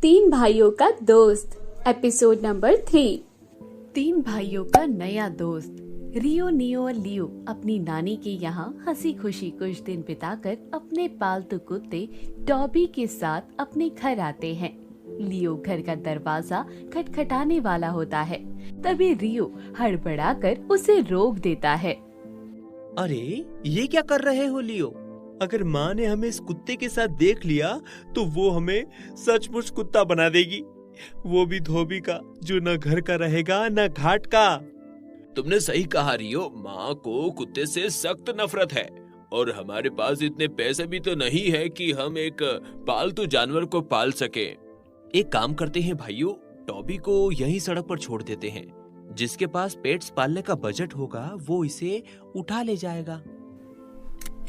तीन भाइयों का दोस्त एपिसोड नंबर 3। तीन भाइयों का नया दोस्त। रियो, नियो और लियो अपनी नानी के यहाँ हंसी खुशी कुछ दिन बिताकर अपने पालतू कुत्ते टॉबी के साथ अपने घर आते हैं। लियो घर का दरवाजा खटखटाने वाला होता है, तभी रियो हड़बड़ाकर उसे रोक देता है। अरे ये क्या कर रहे हो लियो? अगर माँ ने हमें इस कुत्ते के साथ देख लिया तो वो हमें सचमुच कुत्ता बना देगी, वो भी धोबी का, जो न घर का रहेगा न घाट का। तुमने सही कहा रियो, माँ को कुत्ते से सख्त नफरत है और हमारे पास इतने पैसे भी तो नहीं है कि हम एक पालतू जानवर को पाल सके। एक काम करते हैं भाइयों, टॉबी को यहीं सड़क पर छोड़ देते हैं। जिसके पास पेट्स पालने का बजट होगा वो इसे उठा ले जाएगा।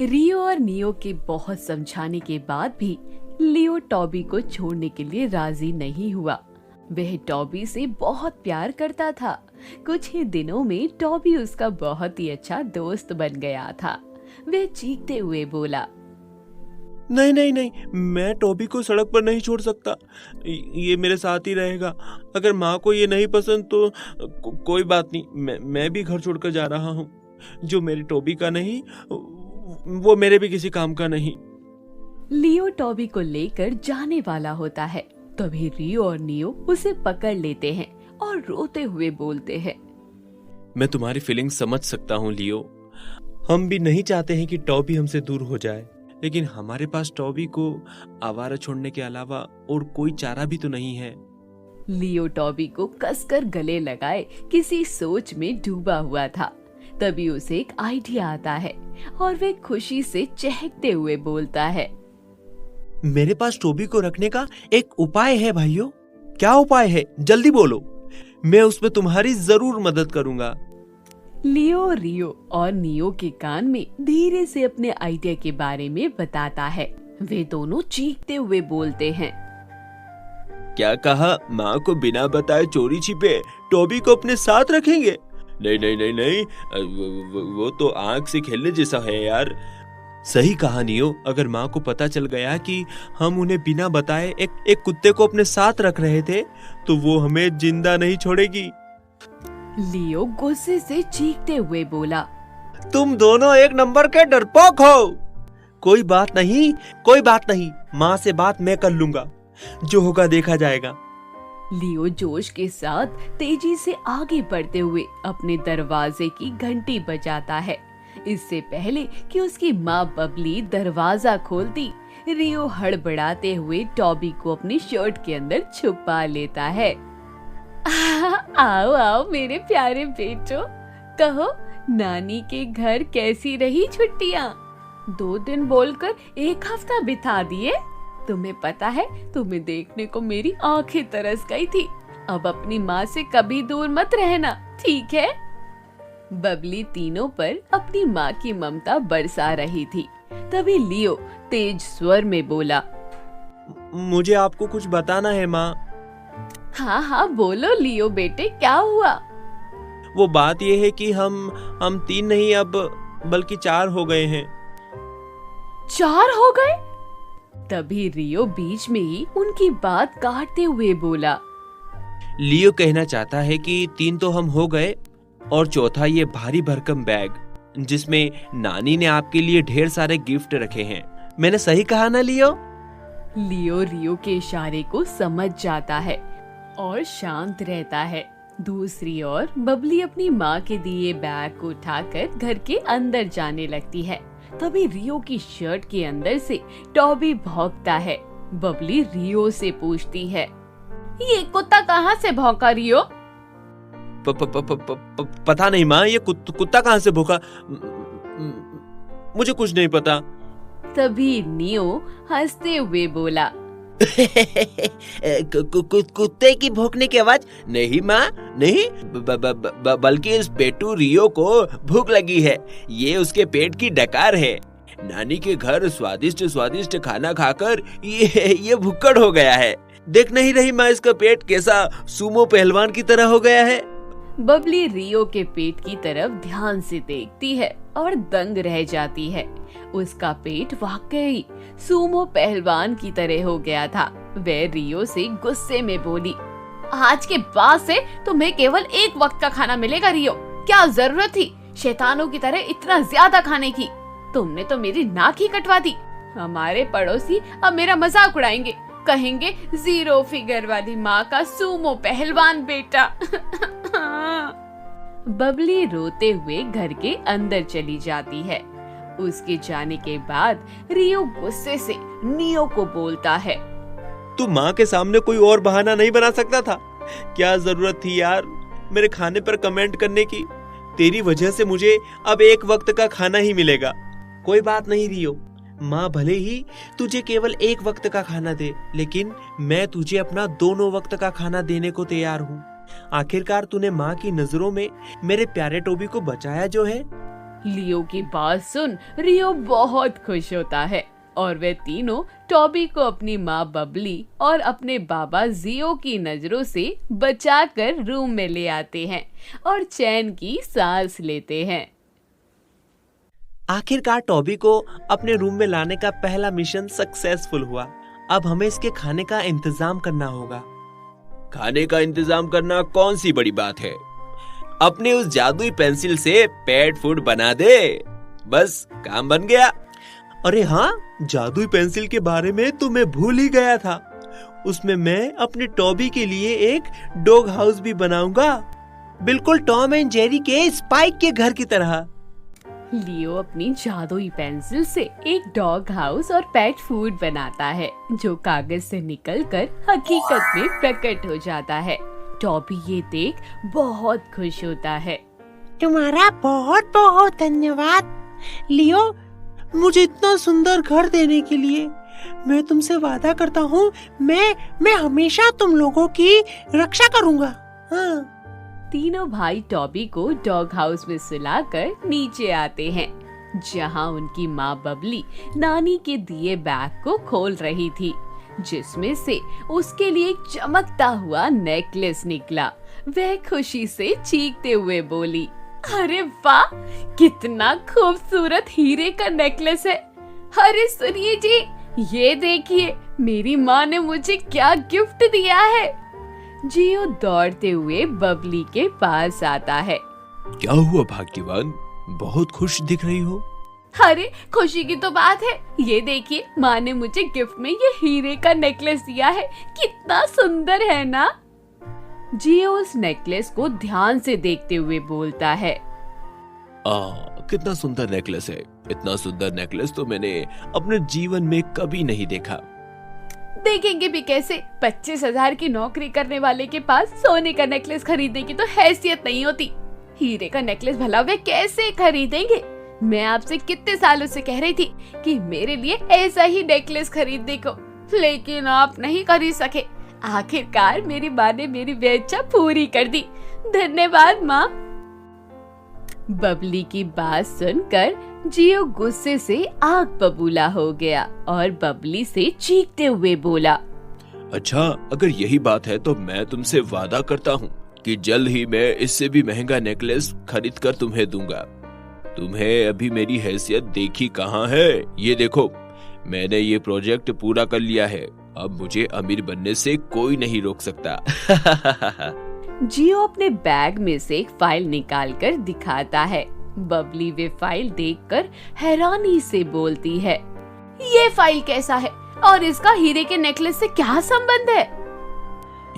रियो और नियो के बहुत समझाने के बाद भी लियो टॉबी को छोड़ने के लिए राजी नहीं हुआ। वह टॉबी से बहुत प्यार करता था। कुछ ही दिनों में टॉबी उसका बहुत ही अच्छा दोस्त बन गया था। वह चीखते हुए बोला, नहीं नहीं नहीं, मैं टॉबी को सड़क पर नहीं छोड़ सकता, ये मेरे साथ ही रहेगा। अगर माँ को ये नहीं पसंद तो कोई बात नहीं, मैं भी घर छोड़कर जा रहा हूँ। जो मेरे टॉबी का नहीं वो मेरे भी किसी काम का नहीं। लियो टॉबी को लेकर जाने वाला होता है, तभी रियो और नियो उसे पकड़ लेते हैं और रोते हुए बोलते हैं, मैं तुम्हारी फीलिंग्स समझ सकता हूँ लियो। हम भी नहीं चाहते हैं कि टॉबी हमसे दूर हो जाए, लेकिन हमारे पास टॉबी को आवारा छोड़ने के अलावा और कोई चारा भी तो नहीं है। लियो टॉबी को कसकर गले लगाए किसी सोच में डूबा हुआ था। तभी उसे एक आइडिया आता है और वे खुशी से चहकते हुए बोलता है, मेरे पास टॉबी को रखने का एक उपाय है भाइयों। क्या उपाय है? जल्दी बोलो, मैं उसमें तुम्हारी जरूर मदद करूंगा। लियो रियो और नियो के कान में धीरे से अपने आइडिया के बारे में बताता है। वे दोनों चीखते हुए बोलते हैं, क्या कहा? माँ को बिना बताए चोरी छिपे टॉबी को अपने साथ रखेंगे? नहीं नहीं नहीं नहीं, वो तो आंख से खेलने जैसा है यार। सही कहा नियो, अगर माँ को पता चल गया कि हम उन्हें बिना बताए एक कुत्ते को अपने साथ रख रहे थे तो वो हमें जिंदा नहीं छोड़ेगी। लियो गुस्से से चीखते हुए बोला, तुम दोनों एक नंबर के डरपोक हो। कोई बात नहीं, माँ से बात मैं कर लूंगा, जो होगा देखा जाएगा। लियो जोश के साथ तेजी से आगे बढ़ते हुए अपने दरवाजे की घंटी बजाता है। इससे पहले कि उसकी माँ बबली दरवाजा खोलती, रियो हड़बड़ाते हुए टॉबी को अपनी शर्ट के अंदर छुपा लेता है। आओ आओ मेरे प्यारे बेटो, कहो नानी के घर कैसी रही छुट्टियाँ? 2 दिन बोलकर 1 हफ्ता बिता दिए। तुम्हें पता है, तुम्हें देखने को मेरी आंखें तरस गई थी। अब अपनी माँ से कभी दूर मत रहना, ठीक है? बबली तीनों पर अपनी माँ की ममता बरसा रही थी। तभी लियो तेज स्वर में बोला, मुझे आपको कुछ बताना है माँ। हाँ बोलो लियो बेटे, क्या हुआ? वो बात ये है कि हम 3 नहीं अब बल्कि 4 हो गए हैं। 4 हो गए? तभी रियो बीच में ही उनकी बात काटते हुए बोला, लियो कहना चाहता है कि 3 तो हम हो गए और चौथा ये भारी भरकम बैग जिसमें नानी ने आपके लिए ढेर सारे गिफ्ट रखे हैं। मैंने सही कहा ना लियो? लियो रियो के इशारे को समझ जाता है और शांत रहता है। दूसरी ओर बबली अपनी माँ के दिए बैग को उठाकर घर के अंदर जाने लगती है। तभी रियो की शर्ट के अंदर से टॉबी भौंकता है। बबली रियो से पूछती है, ये कुत्ता कहाँ से भौंका रियो? पता नहीं माँ, ये कुत्ता कहाँ से भौंका, मुझे कुछ नहीं पता। तभी नियो हंसते हुए बोला, कुत्ते की भौंकने की आवाज नहीं माँ, नहीं, बल्कि इस पेटू रियो को भूख लगी है। ये उसके पेट की डकार है। नानी के घर स्वादिष्ट स्वादिष्ट खाना खाकर ये भुक्कड़ हो गया है। देख नहीं रही माँ, इसका पेट कैसा सुमो पहलवान की तरह हो गया है। बबली रियो के पेट की तरफ ध्यान से देखती है और दंग रह जाती है। उसका पेट वाकई सुमो पहलवान की तरह हो गया था। वह रियो से गुस्से में बोली, आज के बाद से तुम्हें केवल एक वक्त का खाना मिलेगा रियो। क्या जरूरत थी शैतानों की तरह इतना ज्यादा खाने की? तुमने तो मेरी नाक ही कटवा दी। हमारे पड़ोसी अब मेरा मजाक उड़ाएंगे, कहेंगे जीरो फिगर वाली माँ का सूमो पहलवान बेटा। बबली रोते हुए घर के अंदर चली जाती है। उसके जाने के बाद रियो गुस्से से नियो को बोलता है, तू माँ के सामने कोई और बहाना नहीं बना सकता था? क्या जरूरत थी यार मेरे खाने पर कमेंट करने की? तेरी वजह से मुझे अब एक वक्त का खाना ही मिलेगा। कोई बात नहीं रियो, माँ भले ही तुझे केवल एक वक्त का खाना दे, लेकिन मैं तुझे अपना दोनों वक्त का खाना देने को तैयार हूँ। आखिरकार तूने माँ की नजरों में मेरे प्यारे टोबी को बचाया जो है। लियो की बात सुन रियो बहुत खुश होता है और वे तीनों टॉबी को अपनी माँ बबली और अपने बाबा जियो की नजरों से बचाकर रूम में ले आते हैं और चैन की सांस लेते हैं। आखिरकार टॉबी को अपने रूम में लाने का पहला मिशन सक्सेसफुल हुआ। अब हमें इसके खाने का इंतजाम करना होगा। खाने का इंतजाम करना कौन सी बड़ी बात है? अपने उस जादुई पेंसिल से पेट फूड बना दे, बस काम बन गया। अरे हाँ, जादुई पेंसिल के बारे में तो मैं भूल ही गया था। उसमें मैं अपने टॉबी के लिए एक डॉग हाउस भी बनाऊंगा, बिल्कुल टॉम एंड जेरी के स्पाइक के घर की तरह। लियो अपनी जादुई पेंसिल से एक डॉग हाउस और पेट फूड बनाता है जो कागज से निकलकर हकीकत में प्रकट हो जाता है। टॉबी ये देख बहुत खुश होता है। तुम्हारा बहुत बहुत धन्यवाद लियो, मुझे इतना सुंदर घर देने के लिए। मैं तुमसे वादा करता हूँ मैं हमेशा तुम लोगों की रक्षा करूँगा। हाँ। तीनों भाई टॉबी को डॉग हाउस में सुलाकर नीचे आते हैं जहाँ उनकी माँ बबली नानी के दिए बैग को खोल रही थी जिसमें से उसके लिए एक चमकता हुआ नेकलेस निकला। वह खुशी से चीखते हुए बोली, अरे वाह, कितना खूबसूरत हीरे का नेकलेस है। अरे सुनिए जी, ये देखिए मेरी माँ ने मुझे क्या गिफ्ट दिया है। जियो दौड़ते हुए बबली के पास आता है। क्या हुआ भाग्यवान, बहुत खुश दिख रही हो। अरे खुशी की तो बात है, ये देखिए माँ ने मुझे गिफ्ट में ये हीरे का नेकलेस दिया है। कितना सुंदर है ना। जियो उस नेकलेस को ध्यान से देखते हुए बोलता है, कितना सुंदर नेकलेस है। इतना सुंदर नेकलेस तो मैंने अपने जीवन में कभी नहीं देखा। देखेंगे भी कैसे, 25,000 की नौकरी करने वाले के पास सोने का नेकलेस खरीदने की तो हैसियत नहीं होती। हीरे का नेकलेस भला वे कैसे खरीदेंगे। मैं आपसे कितने सालों से कह रही थी कि मेरे लिए ऐसा ही नेकलेस खरीदने को, लेकिन आप नहीं खरीद सके। आखिरकार मेरी माँ ने मेरी इच्छा पूरी कर दी। धन्यवाद माँ। बबली की बात सुनकर जियो गुस्से से आग बबूला हो गया और बबली से चीखते हुए बोला, अच्छा, अगर यही बात है तो मैं तुमसे वादा करता हूँ कि जल्द ही मैं इससे भी महंगा नेकलेस खरीद कर तुम्हें दूंगा। तुम्हें अभी मेरी हैसियत देखी कहाँ है। ये देखो, मैंने ये प्रोजेक्ट पूरा कर लिया है। अब मुझे अमीर बनने से कोई नहीं रोक सकता। जियो अपने बैग में से एक फाइल निकालकर दिखाता है। बबली वे फाइल देखकर हैरानी से बोलती है, ये फाइल कैसा है और इसका हीरे के नेकलेस से क्या संबंध है?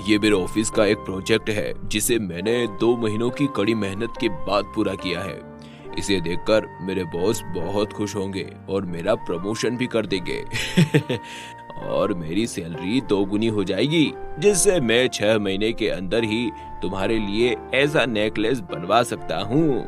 ये मेरे ऑफिस का एक प्रोजेक्ट है जिसे मैंने 2 महीनों की कड़ी मेहनत के बाद पूरा किया है। इसे देखकर मेरे बॉस बहुत खुश होंगे और मेरा प्रमोशन भी कर देंगे। और मेरी सैलरी 2 गुनी हो जाएगी, जिससे मैं 6 महीने के अंदर ही तुम्हारे लिए ऐसा नेकलेस बनवा सकता हूँ।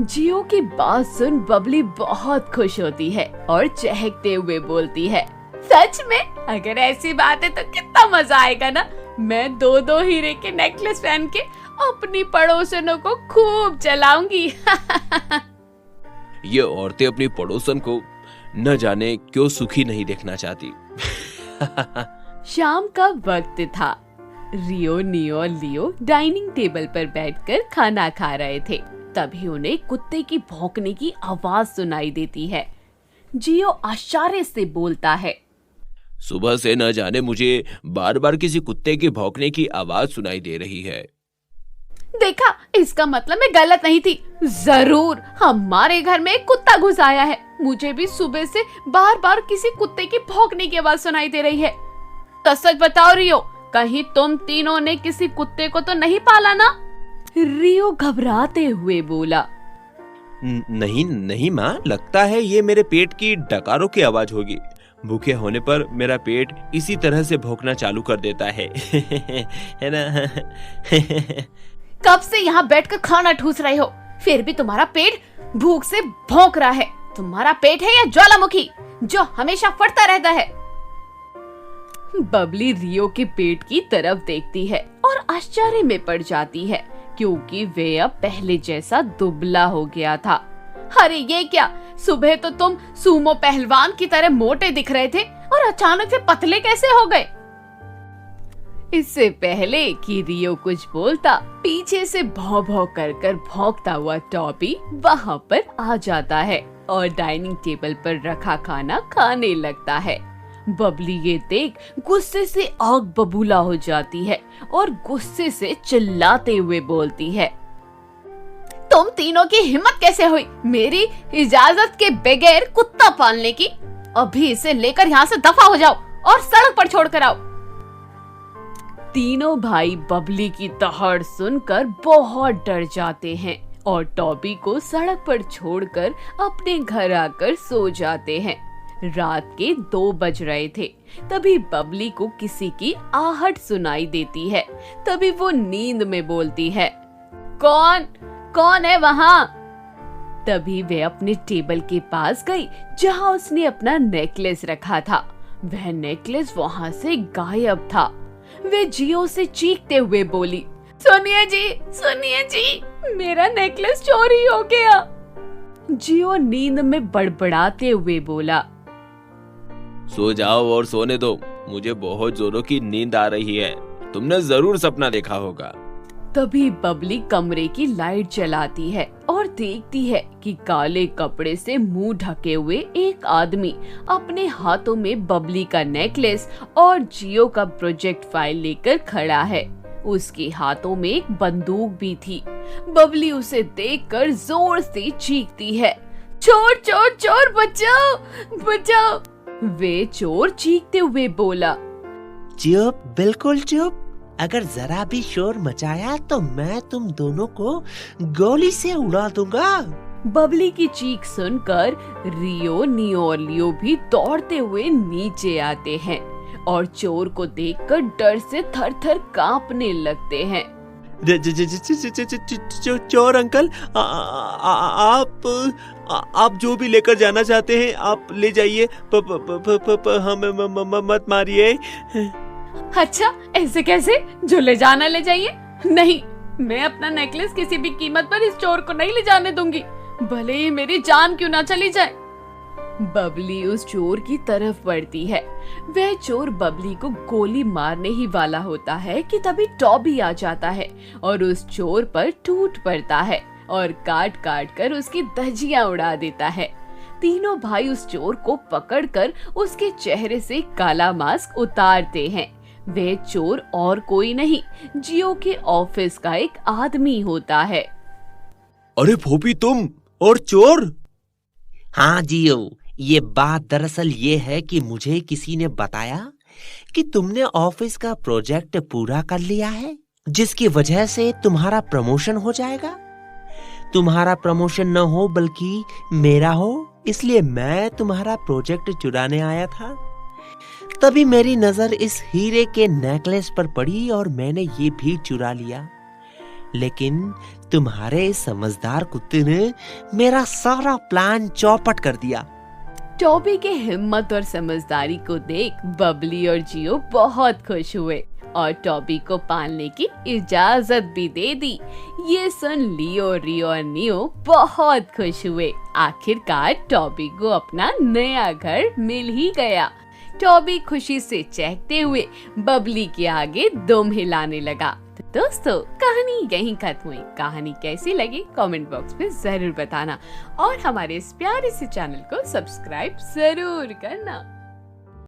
जियो की बात सुन बबली बहुत खुश होती है और चहकते हुए बोलती है, सच में? अगर ऐसी बात है तो कितना मजा आएगा ना। मैं 2-2 हीरे के नेकलेस पहन के अपनी पड़ोसनों को खूब चलाऊंगी। ये औरतें अपनी पड़ोसन को न जाने क्यों सुखी नहीं देखना चाहती। शाम का वक्त था। रियो, नियो और लियो डाइनिंग टेबल पर बैठकर खाना खा रहे थे। तभी उन्हें कुत्ते की भौंकने की आवाज सुनाई देती है। जियो आश्चर्य से बोलता है, सुबह से न जाने मुझे बार बार किसी कुत्ते के भौंकने की आवाज सुनाई दे रही है। देखा, इसका मतलब मैं गलत नहीं थी। जरूर हमारे घर में एक कुत्ता घुस आया है। मुझे भी सुबह से बार बार किसी कुत्ते की भौंकने की आवाज सुनाई दे रही है। तो सच बताओ रियो, कहीं तुम तीनों ने किसी कुत्ते को तो नहीं पाला ना? रियो घबराते हुए बोला। नहीं नहीं माँ, लगता है ये मेरे पेट की डकारों की आवाज होगी। भूखे होने पर मेरा पेट इसी तरह से भौंकना चालू कर देता है है ना? कब से यहाँ बैठकर खाना ठूस रहे हो, फिर भी तुम्हारा पेट भूख से भौंक रहा है। तुम्हारा पेट है या ज्वालामुखी जो हमेशा फटता रहता है? बबली रियो के पेट की तरफ देखती है और आश्चर्य में पड़ जाती है, क्योंकि वे अब पहले जैसा दुबला हो गया था। अरे ये क्या, सुबह तो तुम सूमो पहलवान की तरह मोटे दिख रहे थे और अचानक से पतले कैसे हो गए? इससे पहले कि रियो कुछ बोलता, पीछे से भौं भौं कर भौंकता हुआ टॉबी वहाँ पर आ जाता है और डाइनिंग टेबल पर रखा खाना खाने लगता है। बबली ये देख गुस्से से आग बबूला हो जाती है और गुस्से से चिल्लाते हुए बोलती है, तुम तीनों की हिम्मत कैसे हुई मेरी इजाजत के बगैर कुत्ता पालने की? अभी इसे लेकर यहाँ से दफा हो जाओ और सड़क पर छोड़ कर आओ। तीनों भाई बबली की दहाड़ सुनकर बहुत डर जाते हैं और टॉबी को सड़क पर छोड़कर अपने घर आकर सो जाते हैं। रात के 2 बज रहे थे। तभी बबली को किसी की आहट सुनाई देती है। तभी वो नींद में बोलती है, कौन है वहाँ? तभी वे अपने टेबल के पास गई जहाँ उसने अपना नेकलेस रखा था। वह नेकलेस वहाँ से गायब था। वे जियो से चीखते हुए बोली, सुनिए जी, मेरा नेकलेस चोरी हो गया। जियो नींद में बड़बड़ाते हुए बोला, सो जाओ और सोने दो, मुझे बहुत जोरों की नींद आ रही है। तुमने जरूर सपना देखा होगा। तभी बबली कमरे की लाइट जलाती है और देखती है कि काले कपड़े से मुंह ढके हुए एक आदमी अपने हाथों में बबली का नेकलेस और जियो का प्रोजेक्ट फाइल लेकर खड़ा है। उसके हाथों में एक बंदूक भी थी। बबली उसे देखकर जोर से चीखती है, चोर बचाओ। वे चोर चीखते हुए बोला, चुप, बिल्कुल चुप। अगर जरा भी शोर मचाया तो मैं तुम दोनों को गोली से उड़ा दूंगा। बबली की चीख सुनकर रियो, नियो और लियो भी दौड़ते हुए नीचे आते हैं और चोर को देखकर डर से थर-थर कांपने लगते हैं। चोर अंकल, आप जो भी लेकर जाना चाहते हैं आप ले जाइए, हमें मत मारिए। अच्छा, ऐसे कैसे? जो ले जाना ले जाइए। नहीं, मैं अपना नेकलेस किसी भी कीमत पर इस चोर को नहीं ले जाने दूंगी, भले ही मेरी जान क्यों ना चली जाए। बबली उस चोर की तरफ बढ़ती है। वह चोर बबली को गोली मारने ही वाला होता है कि तभी टॉबी आ जाता है और उस चोर पर टूट पड़ता है और काट कर उसकी धज्जियां उड़ा देता है। तीनों भाई उस चोर को पकड़कर उसके चेहरे से काला मास्क उतारते हैं। वह चोर और कोई नहीं, जियो के ऑफिस का एक आदमी होता है। अरे भोपी, तुम और चोर? हाँ जियो, ये बात दरअसल ये है कि मुझे किसी ने बताया कि तुमने ऑफिस का प्रोजेक्ट पूरा कर लिया है, जिसकी वजह से तुम्हारा प्रमोशन हो जाएगा। तुम्हारा प्रमोशन न हो बल्कि मेरा हो, इसलिए मैं तुम्हारा प्रोजेक्ट चुराने आया था। तभी मेरी नजर इस हीरे के नेकलेस पर पड़ी और मैंने ये भी चुरा लिया। लेकिन तुम्हारे समझदार कुत्ते ने मेरा सारा प्लान चौपट कर दिया। टॉबी के हिम्मत और समझदारी को देख बबली और जियो बहुत खुश हुए और टॉबी को पालने की इजाजत भी दे दी। ये सुन लियो, रियो और नियो बहुत खुश हुए। आखिरकार टॉबी को अपना नया घर मिल ही गया। टॉबी खुशी से चहकते हुए बबली के आगे दुम हिलाने लगा। तो दोस्तों, कहानी यहीं खत्म हुई। कहानी कैसी लगी कमेंट बॉक्स में जरूर बताना और हमारे इस प्यारे से चैनल को सब्सक्राइब जरूर करना।